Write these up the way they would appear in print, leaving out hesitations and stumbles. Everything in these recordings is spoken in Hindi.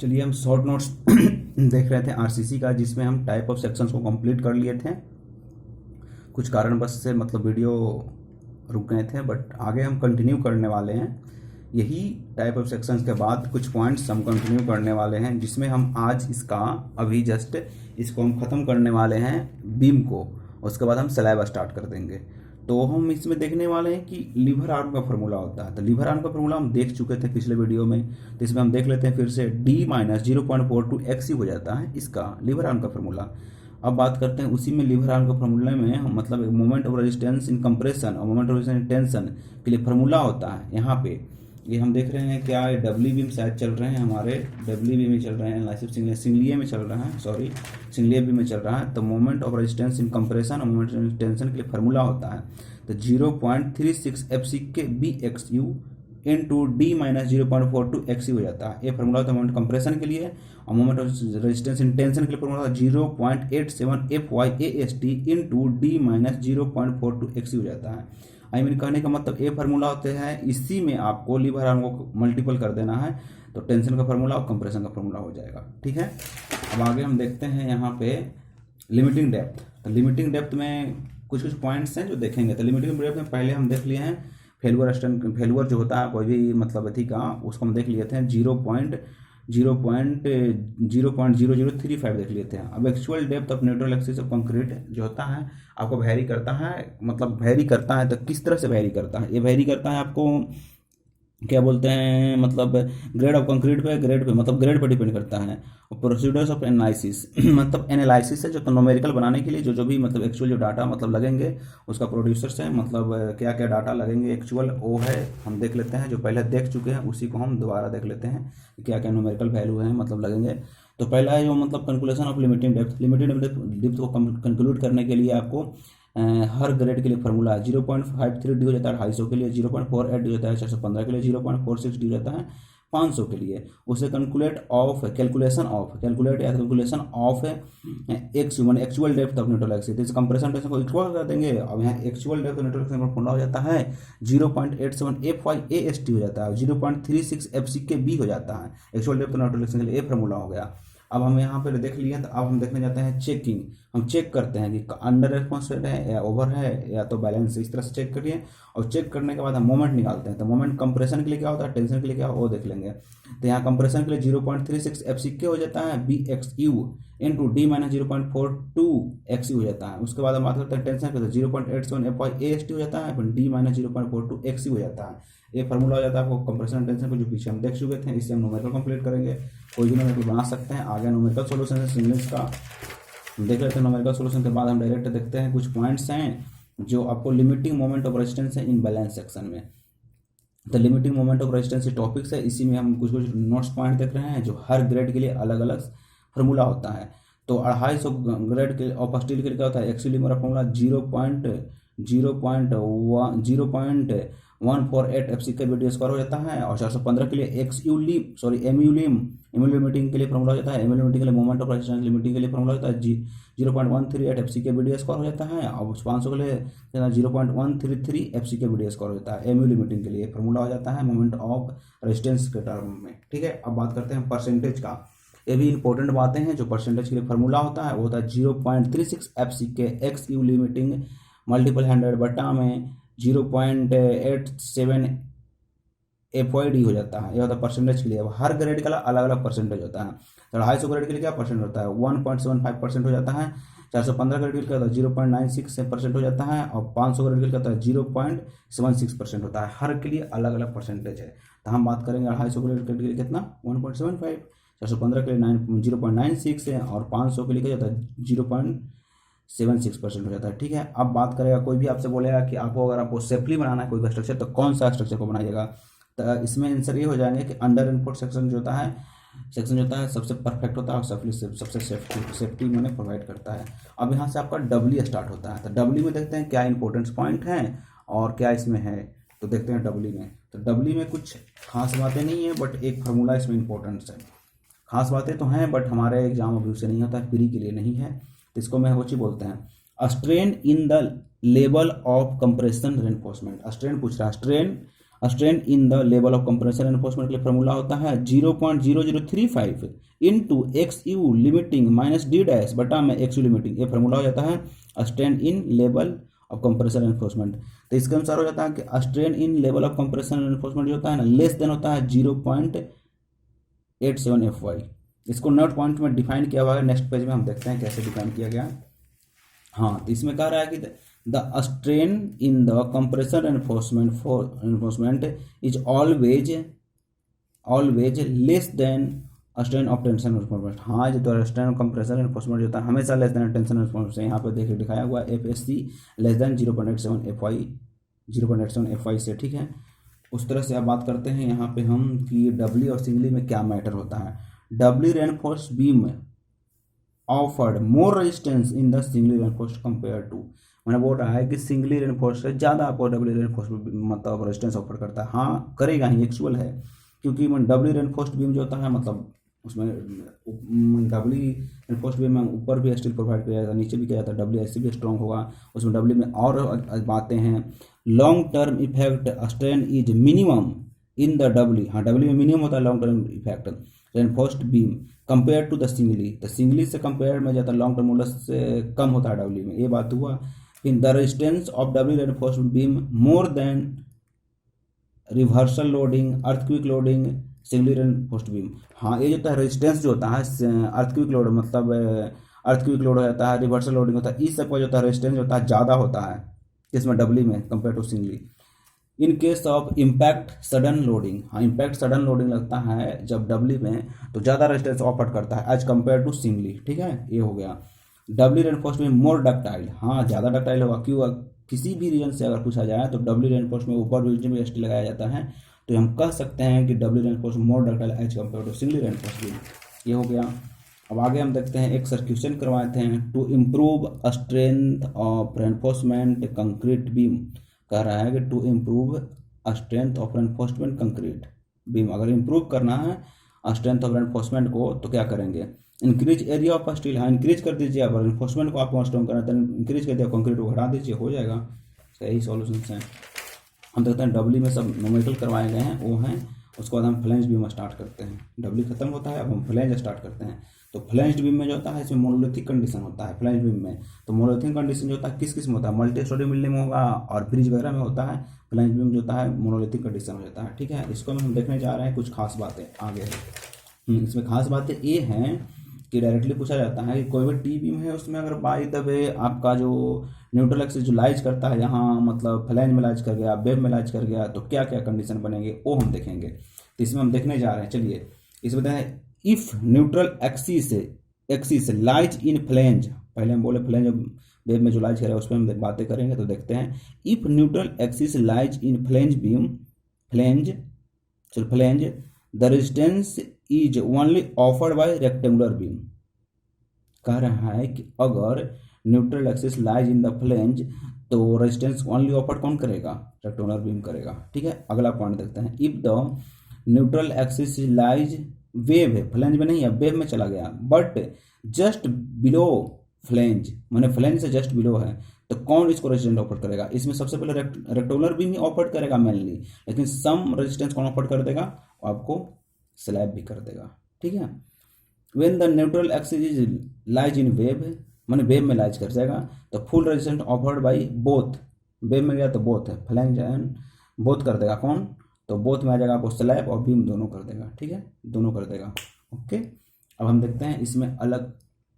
चलिए हम शॉर्ट नोट्स देख रहे थे आरसीसी का, जिसमें हम टाइप ऑफ सेक्शंस को कंप्लीट कर लिए थे। कुछ कारणवश से मतलब वीडियो रुक गए थे, बट आगे हम कंटिन्यू करने वाले हैं। यही टाइप ऑफ सेक्शंस के बाद कुछ पॉइंट्स हम कंटिन्यू करने वाले हैं, जिसमें हम आज इसका अभी जस्ट इसको हम ख़त्म करने वाले हैं बीम को। उसके बाद हम स्लैब स्टार्ट कर देंगे। तो हम इसमें देखने वाले हैं कि लीवर आर्म का फार्मूला होता है। तो लीवर आर्म का फार्मूला हम देख चुके थे पिछले वीडियो में, तो इसमें हम देख लेते हैं फिर से। d माइनस 0.42 एक्स हो जाता है इसका लीवर आर्म का फार्मूला। अब बात करते हैं उसी में लीवर आर्म का फार्मूला में, मतलब moment of resistance in compression और moment of resistance in tension के लिए फार्मूला होता है। यहाँ पे ये हम देख रहे हैं क्या डब्ल्यू बीम शायद चल रहे हैं हमारे, डब्ल्यू बीम में चल रहे हैं, सिंगलिए में चल रहा है, सॉरी सिंगलिए बीम में चल रहा है। तो moment of resistance in compression और मोमेंट ऑफ टेंशन के लिए फार्मूला होता है। तो 0.36 FCK BXU into D minus 0.42 XU हो जाता है। ये फार्मूला होता है मोमेंट कंप्रेशन के लिए, और moment of resistance in tension के लिए फार्मूला होता है 0.87 FYAST into D minus 0.42 XU हो जाता है। आई मीन कहने का मतलब ये फार्मूला होते हैं, इसी में आपको लीवर आर्म को मल्टीपल कर देना है, तो टेंशन का फार्मूला और कंप्रेशन का फार्मूला हो जाएगा। ठीक है, अब आगे हम देखते हैं यहाँ पे लिमिटिंग डेप्थ। तो लिमिटिंग डेप्थ में कुछ कुछ पॉइंट्स हैं जो देखेंगे। तो लिमिटिंग डेप्थ में पहले हम देख लिए हैं फेलुअर जो होता है कोई भी मतलब अथी का, उसको हम देख लिए थे 0.0035 देख लिए थे। अब actual depth of neutral axis of concrete जो होता है आपको वेरी करता है, मतलब वेरी करता है। तो किस तरह से वेरी करता है? ये वेरी करता है आपको क्या बोलते हैं, मतलब ग्रेड ऑफ कंक्रीट पे, ग्रेड पे मतलब ग्रेड पे डिपेंड करता है। और प्रोसीडर्स ऑफ एनालिसिस मतलब एनालिसिस है जो तो न्यूमेरिकल बनाने के लिए जो भी मतलब एक्चुअल जो डाटा मतलब लगेंगे उसका प्रोड्यूसर्स है, मतलब क्या क्या डाटा लगेंगे एक्चुअल वो है हम देख लेते हैं। जो पहले देख चुके हैं उसी को हम दोबारा देख लेते हैं क्या क्या न्यूमेरिकल वैल्यू है मतलब लगेंगे। तो पहला है जो मतलब calculation of limiting depth. Limiting depth को कंक्लूड करने के लिए आपको हर ग्रेड के लिए फार्मूला है 0.53 डी हो जाता है 250 के लिए, 0.48 डी होता है 415 के लिए, 0.46 डी जाता है 500 के लिए। उसे कैलकुलेट या calculation of x human actual depth of neutral axis. इस कंप्रेशन टेंशन को इक्वल कर देंगे। अब यहाँ actual depth of neutral axis का फॉर्मूला हो जाता है 0.87 FYAST हो जाता है, 0.36 FCK B हो जाता है actual depth of neutral axis के लिए। ये फार्मूला हो गया। अब हम यहाँ पे देख लिए, तो अब हम देखने जाते हैं चेकिंग। हम चेक करते हैं कि अंडर रेस्पॉन्स रेट है या ओवर है या तो बैलेंस, इस तरह से चेक करिए। और चेक करने के बाद हम मोमेंट निकालते हैं। तो मोमेंट कंप्रेशन के लिए क्या होता है, टेंशन के लिए क्या वो देख लेंगे। तो यहाँ कंप्रेशन के लिए 0.36 FCK हो जाता है BXU into D minus 0.42 XU हो जाता है। उसके बाद हम बात करते हैं टेंशन के, तो 0.87 FYAST हो जाता है, डी माइनस 0.42 XU हो जाता है। ये फार्मूला हो जाता है आपको कंप्रेशन टेंशन को, जो पीछे हम देख चुके थे। इससे हम न्यूमेरिकल कंप्लीट करेंगे, कोई भी न्यूमेरिकल बना सकते हैं। आगे न्यूमेरिकल सोल्यूशन है सिंगल्स का देख लेते हैं। न्यूमेरिकल सोल्यूशन के बाद हम डायरेक्ट देखते हैं कुछ पॉइंट्स हैं जो आपको लिमिटिंग मोमेंट ऑफ रेजिस्टेंस है इन बैलेंस सेक्शन में। तो limiting moment of resistance topics है, इसी में हम कुछ कुछ नोट्स पॉइंट देख रहे हैं जो हर ग्रेड के लिए अलग अलग फार्मूला होता है। तो 250 ग्रेड के ऑफ स्टील के लिए क्या होता है, एक्चुअली मेरा फॉर्मूला 0.148 FCK BD स्क्वायर हो जाता है। और 415 के लिए एमयू लिमिटिंग के लिए फॉर्मूला हो जाता है। एमयू लिमिटिंग के लिए मोमेंट ऑफ रेजिस्टेंस लिमिटिंग के लिए फॉर्मूला होता है 0.138 FCK BD स्क्वायर हो जाता है। और 500 के लिए 0.133 FCK BD स्क्वायर हो जाता है। एमयू लिमिटिंग के लिए फॉर्मूला हो जाता है मोमेंट ऑफ रेजिस्टेंस के टर्म में। ठीक है, अब बात करते हैं परसेंटेज का। ये भी इंपॉर्टेंट बातें हैं। जो परसेंटेज के लिए फार्मूला होता है वो होता है 0.36 FCK XU लिमिटिंग मल्टीपल 100 बटा में 0.87 FYD हो जाता है। यह होता है परसेंटेज के लिए। अब हर ग्रेड का अलग अलग परसेंटेज होता है। तो 250 ग्रेड के लिए क्या परसेंट होता है, 1.75% हो जाता है। 415 ग्रेड के लिए क्या होता है 0.96% हो जाता है। और 500 ग्रेड के लिए क्या होता है 0.76% होता है। हर के लिए अलग अलग परसेंटेज है। तो हम बात करेंगे 250 ग्रेड के लिए कितना 1.75, 415 के लिए 0.96 है, और 500 के लिए क्या जाता है 0.76% हो जाता है। ठीक है, अब बात करेगा कोई भी आपसे बोलेगा कि आपको अगर आपको सेफली बनाना है कोई भी स्ट्रक्चर, तो कौन सा स्ट्रक्चर को बनाइएगा। तो इसमें आंसर ये हो जाएंगे कि अंडर इनपुट सेक्शन जो होता है सबसे परफेक्ट होता है और सबसे सेफ्टी मैंने प्रोवाइड करता है। अब यहाँ से आपका डब्ल्यू स्टार्ट होता है। तो डब्ल्यू में देखते हैं क्या इंपॉर्टेंस पॉइंट हैं और क्या इसमें है। तो देखते हैं डब्ल्यू में। तो डब्ल्यू में कुछ खास बातें नहीं है, बट एक फार्मूला इसमें इंपॉर्टेंस है। खास बातें तो हैं बट हमारे एग्जाम अभी से नहीं होता है, प्री के लिए नहीं है। तो इसको मैं वो चीज बोलते हैं strain in the level of compression reinforcement. Strain पूछ रहा है, strain strain in the level of compression enforcement के लिए फॉर्मूला होता है 0.0035 into x you limiting minus D dash बटा में एक्स यू लिमिटिंग, ये फॉर्मूला हो जाता है strain in level of compression enforcement. तो इसके अनुसार हो जाता है कि strain in level of compression enforcement जो होता है ना लेस देन होता है 0.87 FY। इसको नोट पॉइंट में डिफाइन किया हुआ है, नेक्स्ट पेज में हम देखते हैं कैसे डिफाइन किया गया। हाँ, तो इसमें कह रहा है कि the strain in the compression enforcement is always less than strain of tension enforcement. हाँ, जो तो स्ट्रेन ऑफ कंप्रेशन एनफोर्समेंट जो होता है हमेशा लेस देन टेंशन एनफोर्समेंट। यहाँ पे देखिए दिखाया हुआ है FSC less than 0.87 FY, 0.87 FY से, ठीक है। उस तरह से अब बात करते हैं यहाँ पे हम कि डब्ल्यू और सिंगली में क्या मैटर होता है। Doubly reinforce beam offered more resistance in the singly reinforced compare to, मैंने बोल रहा है कि सिंगली रेनफोर्स से ज़्यादा आपको डब्ल्यू रेनफोर्स मतलब रेजिस्टेंस ऑफर करता है। हाँ, करेगा ही, एक्चुअल है, क्योंकि डब्ल्यू रेनफोर्स्ड बीम जो होता है मतलब उसमें डब्ल्यू रेनफोर्स्ड बीम में ऊपर भी स्टील प्रोवाइड किया जाता है, नीचे भी किया जाता है, डब्ल्यू ऐसे भी स्ट्रॉन्ग होगा। उसमें डब्ल्यू में और बातें हैं। Long term effect strain is minimum in the doubly, हाँ डब्ल्यू में मिनिमम होता है long term effect reinforced beam compare to the singly, तो सिंगली से कंपेयर में जाता है लॉन्ग टर्म मॉडुलस से कम होता है डब्ल्यू में, ये बात हुआ। In the resistance of W reinforced beam more than reversal loading earthquake loading singly reinforced beam. हाँ, ये जो होता है रेजिस्टेंस जो होता है अर्थक्विक लोड मतलब अर्थक्विक लोड हो जाता है, रिवर्सल लोडिंग होता है, इस सब का जो होता है रेजिस्टेंस होता है ज़्यादा होता है इसमें डब्ल्यू में compare to singly. In case of impact sudden loading, हाँ इम्पैक्ट सडन लोडिंग लगता है जब डब्ल्यू में तो ज़्यादा रेजिस्टेंस ऑफर करता है एज कम्पेयर टू सिंगली, ठीक है, ये हो गया। डब्ल्यू रेनफोर्स में मोर डक्टाइल, हाँ ज़्यादा डक्टाइल होगा, क्यों, किसी भी रीजन से अगर पूछा जाए तो डब्ल्यू रेनफोर्स में ऊपर रीजन में एसटी लगाया जाता है, तो हम कह सकते हैं कि doubly reinforce more ductile as compare to singly reinforce beam, ये हो गया। अब आगे हम देखते हैं एक क्वेश्चन करवाते हैं। To improve strength of reinforcement concrete beam, कह रहा है कि to improve strength of reinforcement concrete beam, अगर इम्प्रूव करना है स्ट्रेंथ ऑफ रेनफोर्समेंट को तो क्या करेंगे, इंक्रीज एरिया ऑफ स्टील, हाँ इंक्रीज कर दीजिए। अब रेनफोर्समेंट को आपको स्ट्रॉन्ग करना है तो इंक्रीज कर दिया, कंक्रीट को घटा दीजिए, हो जाएगा। सही सॉल्यूशन हैं। हम देखते हैं डब्ल्यू में सब न्यूमेरिकल करवाए गए हैं, वो हैं। उसके बाद हम फ्लैंज बीम स्टार्ट करते हैं, डब्ल्यू खत्म होता है, अब हम फ्लैंज स्टार्ट करते हैं। तो फ्लैंज बीम में जो होता है इसमें मोनोलिथिक कंडीशन होता है फ्लैंज बीम में। तो मोनोलिथिक कंडीशन जो होता है किस किस में होता है, मल्टी स्टोरी बिल्डिंग में होगा और ब्रिज वगैरह में होता है। फ्लैंज बीम जो होता है मोनोलिथिक कंडीशन हो जाता है, ठीक है। इसको हम देखने जा रहे हैं, कुछ खास बातें आगे है। इसमें खास बातें ये हैं कि डायरेक्टली पूछा जाता है कि कोई भी टी बीम है उसमें अगर बाई द वे आपका जो न्यूट्रल एक्सिस जो लाइज करता है यहाँ मतलब फ्लैंज में लाइज कर गया, वेब में लाइज कर गया, तो क्या क्या कंडीशन बनेंगे वो हम देखेंगे। तो इसमें हम देखने जा रहे हैं, चलिए इसमें बताएं। If neutral axis lies in flange, पहले हम बोले फ्लैंज वेब में जो लाइज करेगा उस पर हम बातें करेंगे, तो देखते हैं। If neutral axis lies in flange beam flange the resistance is only offered by rectangular beam, कह रहा है कि अगर neutral axis lies in the flange तो रेजिस्टेंस ओनली ऑफर्ड कौन करेगा, रेक्टेंगुलर बीम करेगा, ठीक है। अगला पॉइंट देखते हैं। If the neutral axis lies wave है, फ्लैंज में नहीं है, वेव में चला गया, बट जस्ट बिलो फ्लैंज माने फ्लैंज से जस्ट बिलो है, तो कौन इसको रेजिस्टेंस ऑफर करेगा। इसमें सबसे पहले रेक्टेंगुलर बीम ही ऑफर करेगा मेनली, लेकिन सम रेजिस्टेंस कौन ऑफर कर देगा, आपको स्लैब भी कर देगा, ठीक है। When the neutral axis is lies in wave माने वेव में लाइज कर जाएगा, तो full resistance offered by both, wave में गया तो बोथ है, फ्लैंज एंड बोथ कर देगा कौन, तो बोथ में आ जाएगा आपको स्लैब और बीम दोनों कर देगा, ठीक है, दोनों कर देगा, ओके। अब हम देखते हैं इसमें अलग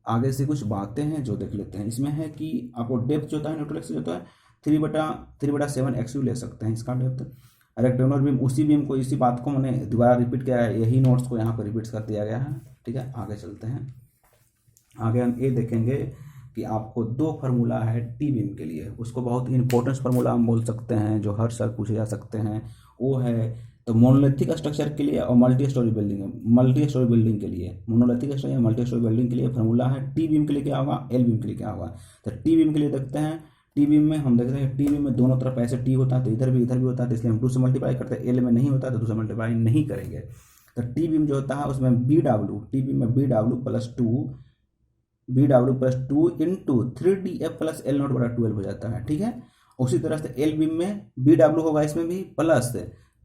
आगे से कुछ बातें हैं जो देख लेते हैं। इसमें है कि आपको डेप्थ जो होता है न्यूट्रल एक्सिस होता है 3/7 XU ले सकते हैं इसका डेप्थ। रेक्टेंगुलर बीम उसी बीम को इसी बात को मैंने दोबारा रिपीट किया है, यही नोट्स को यहाँ पर रिपीट कर दिया गया है, ठीक है। आगे चलते हैं। आगे हम ये देखेंगे कि आपको दो फार्मूला है टी बीम के लिए, उसको बहुत इंपॉर्टेंट फार्मूला हम बोल सकते हैं जो हर साल पूछे जा सकते हैं, वो है तो मोनोलिथिक स्ट्रक्चर के लिए और मल्टी स्टोरी बिल्डिंग के लिए, मोनोलिथिक स्ट्रक्चर या मल्टी स्टोरी बिल्डिंग के लिए फार्मूला है। टी बीम के लिए क्या होगा, एल बीम के लिए क्या होगा। तो टी बीम के लिए देखते हैं। टी बीम में हम देखते हैं टी बीम में दोनों तरफ ऐसे टी होता है, तो इधर भी होता है, तो इसलिए हम 2 से मल्टीप्लाई करते हैं। एल में नहीं होता तो 2 से मल्टीप्लाई नहीं करेंगे। तो टी बीम जो होता है उसमें बी डब्ल्यू, टी बीम में B W plus two into 3DF plus L0/12 हो जाता है, ठीक है। उसी तरह से एल बीम में बी डब्ल्यू होगा इसमें भी plus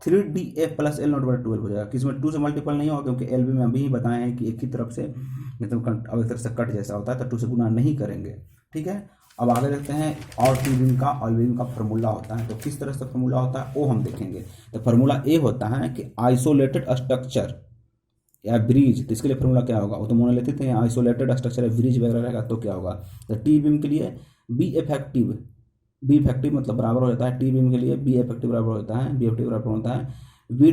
3DF plus L not बटा 12 हो जाएगा। किसमें 2 से मल्टीपल नहीं होगा, क्योंकि एल बी में अभी ही बताए हैं कि एक ही तरफ से मतलब अब एक तरफ से कट जैसा होता है तो 2 से गुना नहीं करेंगे। ठीक है, अब आगे देखते हैं और टी बीम का ऑल बीम का फार्मूला होता है। तो किस तरह से फार्मूला होता है वो हम देखेंगे। तो फार्मूला ए होता है कि आइसोलेटेड स्ट्रक्चर या ब्रिज, तो इसके लिए फार्मूला क्या होगा, वो तो मोनोलिथिक थे, आइसोलेटेड स्ट्रक्चर या ब्रिज वगैरह रहेगा तो क्या होगा। तो टी बीम के लिए बी इफेक्टिव मतलब बराबर हो जाता है, टी बीम के लिए बी इफेक्टिव बराबर होता है, बी इफेक्टिव बराबर होता है B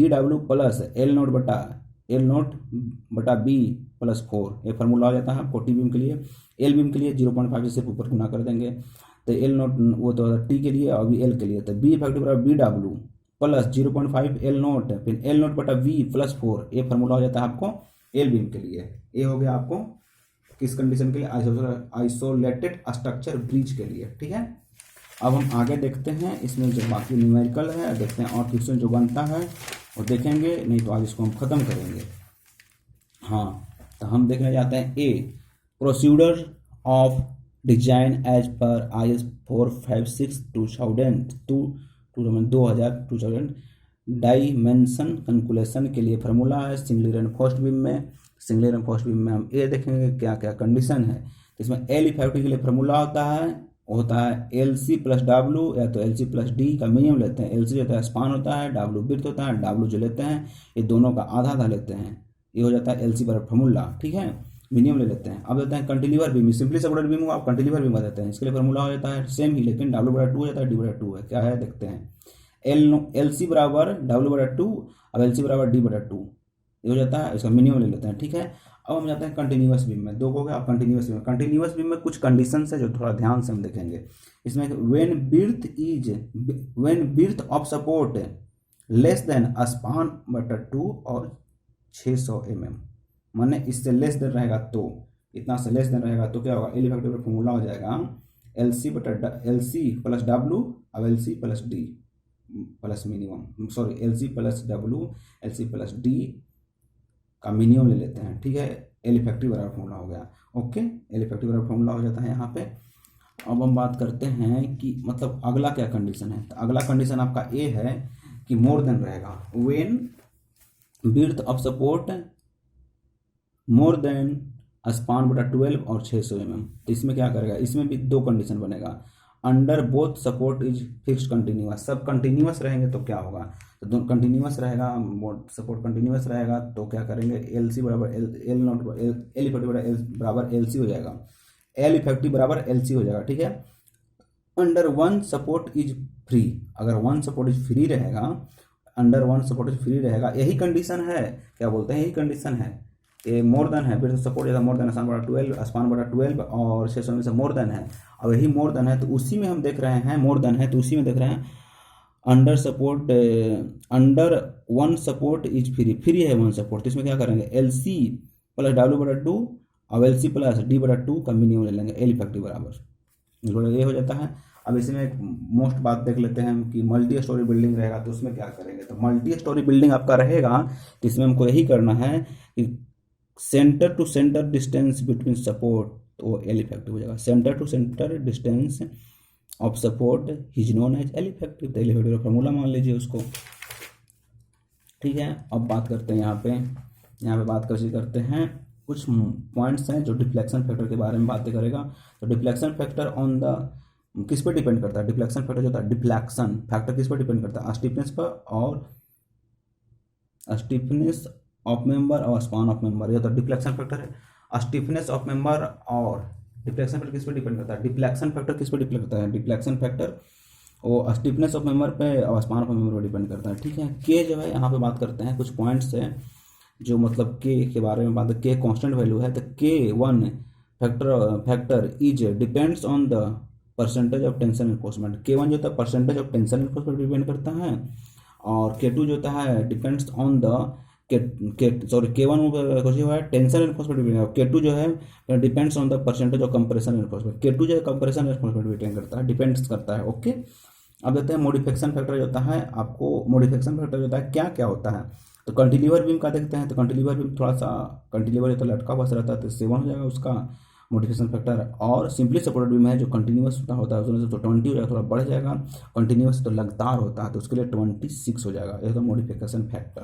W plus L naught बटा बी प्लस 4। ये फार्मूला हो जाता है आपको टी बीम के लिए। एल बीम के लिए 0.5 से सिर्फ ऊपर गुना कर देंगे, तो एल नोट वो तो टी के लिए और एल के लिए, तो बी इफेक्टिव बराबर B W plus 0.5 L naught, फिर एल नोट बटा वी प्लस 4। ये फार्मूला हो जाता है आपको एल बीम के लिए। ये हो गया आपको किस कंडीशन के लिए, आइसोलेटेड स्ट्रक्चर ब्रिज के लिए। ठीक है, अब हम आगे देखते हैं इसमें जो बाकी न्यूमेरिकल है, देखते हैं और क्वेश्चन जो बनता है और देखेंगे, नहीं तो आज इसको हम ख़त्म करेंगे। हाँ, तो हम देखने जाते हैं a procedure of design as पर IS 456 2000 डायमेंशन कैलकुलेशन के लिए फार्मूला है सिंगली रेनफोर्स्ड बीम में। सिंगली रेनफोर्स्ड बीम में हम ये देखेंगे क्या क्या कंडीशन है। इसमें एल इफेक्टिव के लिए फार्मूला होता है LC प्लस डब्ल्यू या तो LC प्लस डी का मिनिमम लेते हैं। LC होता है स्पान होता है, डब्ल्यू बिर्थ होता है, डब्ल्यू जो लेते हैं ये दोनों का आधा आधा लेते हैं, ये हो जाता है LC बराबर फार्मूला। ठीक है, मिनिमम ले लेते हैं। अब देते हैं कंटिन्यूअर बीम, सिंपली सपोर्टेड बीम को आप कंटिन्यूअर बीम देते हैं, इसके लिए फार्मूला हो जाता है सेम ही, लेकिन डब्ल्यू बटा 2 हो जाता है, डी बटा 2 है, क्या है देखते हैं। LC बराबर डब्ल्यू बटा 2, अब LC बराबर डी बटा 2 ये हो जाता है, इसका मिनिमम ले लेते हैं। ठीक है, अब हम जाते हैं कंटिन्यूअस बीम में। दो हो गया। अब कंटिन्यूअस बीम में कुछ कंडीशन है जो थोड़ा ध्यान से हम देखेंगे। इसमें when width of support less than span बटा 2 और 600 mm, माने इससे लेस देन रहेगा तो, इतना से लेस देन रहेगा तो क्या होगा, एल इफेक्टिव का फॉर्मूला हो जाएगा LC प्लस डब्ल्यू अब LC plus D plus minimum, sorry LC plus W LC plus D का मिनिमम ले लेते हैं। ठीक है, एल इफेक्टिव बराबर फॉर्मूला हो गया। ओके, एल इफेक्टिव बराबर फॉर्मूला हो जाता है यहाँ पे। अब हम बात करते हैं कि मतलब अगला क्या कंडीशन है। तो अगला कंडीशन आपका ए है कि मोर देन रहेगा when width of support more than span बटा 12 और 600 mm। तो इसमें क्या करेगा, इसमें भी दो कंडीशन बनेगा। Under both support is fixed continuous, सब कंटिन्यूअस रहेंगे तो क्या होगा, तो दोनों कंटिन्यूअस रहेगा, सपोर्ट कंटिन्यूअस रहेगा तो क्या करेंगे, LC बराबर एल नॉट एल इफेक्टिव बराबर LC हो जाएगा, एल इफेक्टिव बराबर LC हो जाएगा। ठीक है, under one support is free, अगर वन सपोर्ट इज फ्री रहेगा, under one support is free रहेगा, यही कंडीशन है, क्या बोलते हैं यही कंडीशन है। ये मोर देन है, फिर सपोर्ट ज़्यादा मोर देन स्पान बटा 12 और 600 में से मोर देन है। अब यही मोर देन है तो उसी में हम देख रहे हैं, मोर देन है तो उसी में देख रहे हैं under one support is free है वन सपोर्ट, तो इसमें क्या करेंगे LC प्लस डब्ल्यू बटा 2 और LC प्लस डी बटा 2 का मिनिमम ले लेंगे, एल इफेक्टिव बराबर ये हो जाता है। अब इसमें एक मोस्ट बात देख लेते हैं हम कि मल्टी स्टोरी बिल्डिंग रहेगा तो उसमें क्या करेंगे। तो मल्टी स्टोरी बिल्डिंग आपका रहेगा तो इसमें हमको यही करना है कि centre to centre distance between support, तो एल इफेक्टिव हो जाएगा। Centre to centre distance of support is known as L effective, तो एल इफेक्टिव का फॉर्मूला मान लीजिए उसको। ठीक है, अब बात करते हैं यहाँ पे बात करते हैं कुछ पॉइंट्स हैं जो डिफ्लेक्शन फैक्टर के बारे में बातें करेगा। तो डिफ्लेक्शन फैक्टर ऑन द किस पर डिपेंड करता है, डिफ्लेक्शन फैक्टर जो होता है डिफ्लेक्शन फैक्टर किस पर डिपेंड करता है, स्टिफनेस पर और स्टिफनेस ऑफ मेंबर और स्पान ऑफ मेंबर, ये तो डिफ्लेक्शन फैक्टर है। स्टिफनेस ऑफ मेंबर और डिफ्लेक्शन फैक्टर किस पर डिपेंड करता है, डिफ्लेक्शन फैक्टर किस पर डिपेंड करता है, डिफ्लेक्शन फैक्टर और स्टिफनेस ऑफ मेंबर पे और स्पान ऑफ मेंबर पर डिपेंड करता है। ठीक है, के जो है यहाँ पे बात करते हैं कुछ पॉइंट्स है जो मतलब के बारे में बात, के कांस्टेंट वैल्यू है, तो K1 factor is depends on the percentage of tension enforcement. K1 जो होता है percentage of tension enforcement depend करता है, और K2 जो होता है डिपेंड्स ऑन द K1 जो है टेंशन एनफोर्समेंट डिपेंड, K2 जो है depends on the percentage of compression enforcement, K2 जो है कंप्रेशन एनफोर्समेंट डिपेंड करता है, डिपेंड्स करता है। ओके, अब देखते हैं मॉडिफिकेशन फैक्टर जो होता है, आपको मॉडिफिकेशन फैक्टर जो होता है क्या क्या होता है। तो कैंटिलीवर बीम का देखते हैं, तो कैंटिलीवर बीम थोड़ा सा कैंटिलीवर तो लटका बस रहता है तो 7 हो जाएगा उसका, मॉडिफिकेशन फैक्टर। और सिंपली सपोर्टेड बीम है जो कंटिन्यूस होता है उसमें तो 20 हो जाएगा, थोड़ा बढ़ जाएगा। कंटिन्यूस तो लगातार होता है तो उसके लिए 26 हो जाएगा, यह तो मॉडिफिकेशन फैक्टर।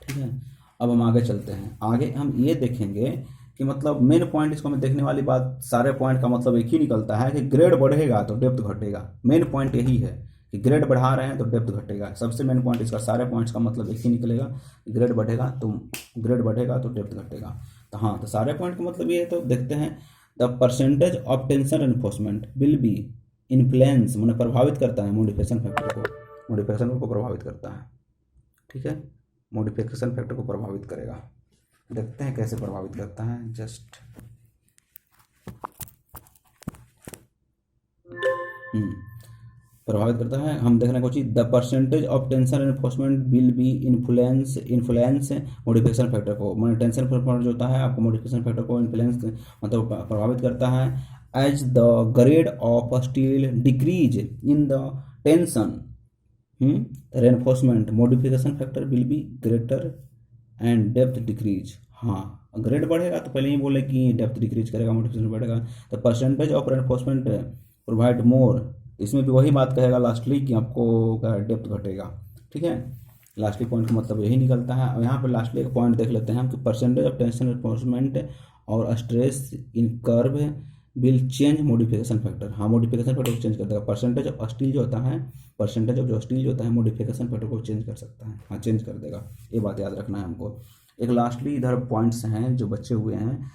ठीक है, अब हम आगे चलते हैं। आगे हम ये देखेंगे कि मतलब मेन पॉइंट इसको में देखने वाली बात, सारे पॉइंट का मतलब एक ही निकलता है कि ग्रेड बढ़ेगा तो डेप्थ घटेगा। मेन पॉइंट यही है कि ग्रेड बढ़ा रहे हैं तो डेप्थ घटेगा। सबसे मेन पॉइंट इसका, सारे पॉइंट्स का मतलब एक ही निकलेगा, ग्रेड बढ़ेगा तो डेप्थ घटेगा। तो हाँ, तो सारे पॉइंट का मतलब ये है। तो देखते हैं, the percentage of tension enforcement will be influence, मैंने प्रभावित करता है मॉडिफिकेशन फैक्टर को, मॉडिफिकेशन को प्रभावित करता है। ठीक है, मॉडिफिकेशन फैक्टर को प्रभावित करेगा। देखते हैं कैसे प्रभावित करता है। जस्ट प्रभावित करता है, हम देखने को चाहिए the percentage of tension enforcement will be influence modification factor को, मैंने टेंशन फैक्टर जो होता है आपको मॉडिफिकेशन फैक्टर को इन्फ्लुएंस मतलब प्रभावित करता है। As the grade of steel decrease in the tension reinforcement modification factor will be greater and depth decrease. हाँ, ग्रेड बढ़ेगा तो पहले ही बोले कि डेप्थ डिक्रीज करेगा, मॉडिफिकेशन बढ़ेगा। तो percentage of reinforcement provide more, इसमें भी वही बात कहेगा लास्टली कि आपको डेप्थ घटेगा। ठीक है, लास्टली पॉइंट का मतलब यही निकलता है। और यहाँ पर लास्टली एक पॉइंट देख लेते हैं हम कि परसेंटेज ऑफ टेंशन रेनफोर्समेंट और stress in curve will change modification factor. हाँ, मॉडिफिकेशन फैक्टर को चेंज कर देगा। परसेंटेज ऑफ स्टील जो होता है, परसेंटेज ऑफ जो स्टील जो होता है मॉडिफिकेशन फैक्टर को चेंज कर सकता है। हाँ, चेंज कर देगा, ये बात याद रखना है हमको। एक लास्टली इधर पॉइंट्स हैं जो बचे हुए हैं।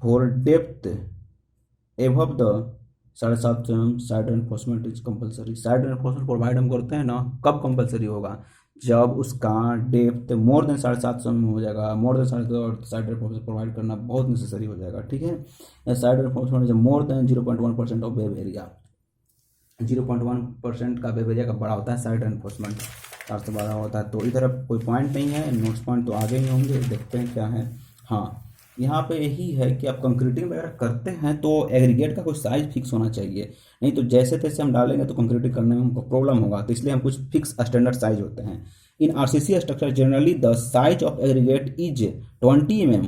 For depth above the 7.5 mm side enforcement is compulsory. Side enforcement provide हम करते हैं ना, कब कंपलसरी होगा? जब उसका डेप्थ मोर देन 7.5 mm हो जाएगा। More than 7.5 side enforcement provide करना बहुत नेसेसरी हो जाएगा। ठीक है, साइड एनफोर्समेंट जब more than 0.1% of web area, 0.1% का वेब एरिया का बड़ा होता है साइड एनफोर्समेंट, 4 से 12 होता है। तो इधर अब कोई पॉइंट नहीं है, नोट्स पॉइंट तो आगे ही होंगे, देखते हैं क्या है। हाँ, यहाँ पे यही है कि आप कंक्रीटिंग वगैरह करते हैं तो एग्रीगेट का कुछ साइज फिक्स होना चाहिए, नहीं तो जैसे तैसे हम डालेंगे तो कंक्रीटिंग करने में हमको प्रॉब्लम होगा। तो इसलिए हम कुछ फिक्स स्टैंडर्ड साइज होते हैं। In RCC structure generally the size of aggregate is 20 mm